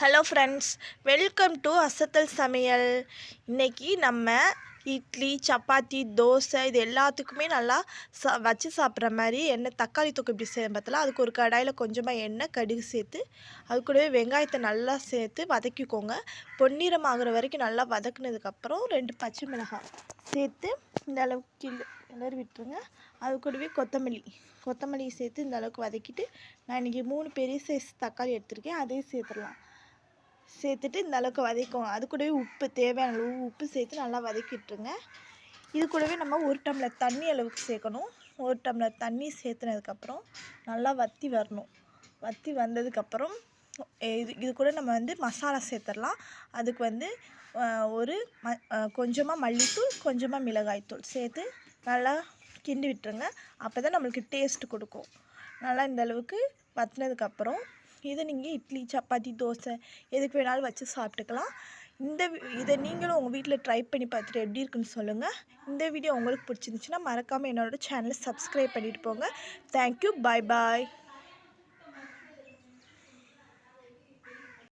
Hello friends, welcome to அசத்தல் சமையல். இன்றைக்கி நம்ம இட்லி, சப்பாத்தி, தோசை இது எல்லாத்துக்குமே நல்லா வச்சு சாப்பிட்ற மாதிரி தக்காளி தொக்கு இப்படி செய்ய பார்த்தலாம். அதுக்கு ஒரு கடாயில் கொஞ்சமாக எண்ணெய், கடுகு சேர்த்து அது கூடவே வெங்காயத்தை நல்லா சேர்த்து வதக்கிக்கோங்க. பொன்னிறம் ஆகுற வரைக்கும் நல்லா வதக்குனதுக்கப்புறம் 2 பச்சை மிளகாய் சேர்த்து இந்த அளவுக்கு கிளறி விட்டுருங்க. அது கூடவே கொத்தமல்லி சேர்த்து இந்த அளவுக்கு வதக்கிட்டு, நான் இன்றைக்கி 3 பெரிய சைஸ் தக்காளி எடுத்திருக்கேன், அதையும் சேர்த்துட்டு இந்த அளவுக்கு வதக்கிக்கோங்க. அது கூடவே உப்பு, தேவையான அளவு உப்பு சேர்த்து நல்லா வதக்கிட்டுருங்க. இது கூடவே நம்ம 1 டம்ளர் தண்ணி அளவுக்கு சேர்க்கணும். 1 டம்ளர் தண்ணி சேர்த்துனதுக்கப்புறம் நல்லா வற்றி வரணும். வற்றி வந்ததுக்கப்புறம் இது கூட நம்ம மசாலா சேர்த்துடலாம். அதுக்கு கொஞ்சமாக மல்லித்தூள், கொஞ்சமாக மிளகாய்த்தூள் சேர்த்து நல்லா கிண்டி விட்டுருங்க. அப்போ தான் நம்மளுக்கு டேஸ்ட்டு கொடுக்கும். நல்லா இந்த அளவுக்கு வற்றினதுக்கப்புறம் இதை நீங்கள் இட்லி, சப்பாத்தி, தோசை எதுக்கு வேணாலும் வச்சு சாப்பிட்டுக்கலாம். இதை நீங்களும் உங்கள் வீட்டில் ட்ரை பண்ணி பார்த்துட்டு எப்படி இருக்குன்னு சொல்லுங்கள். இந்த வீடியோ உங்களுக்கு பிடிச்சிருந்துச்சுன்னா மறக்காமல் என்னோடய சேனலை சப்ஸ்கிரைப் பண்ணிவிட்டு போங்க. தேங்க்யூ, பாய் பாய்.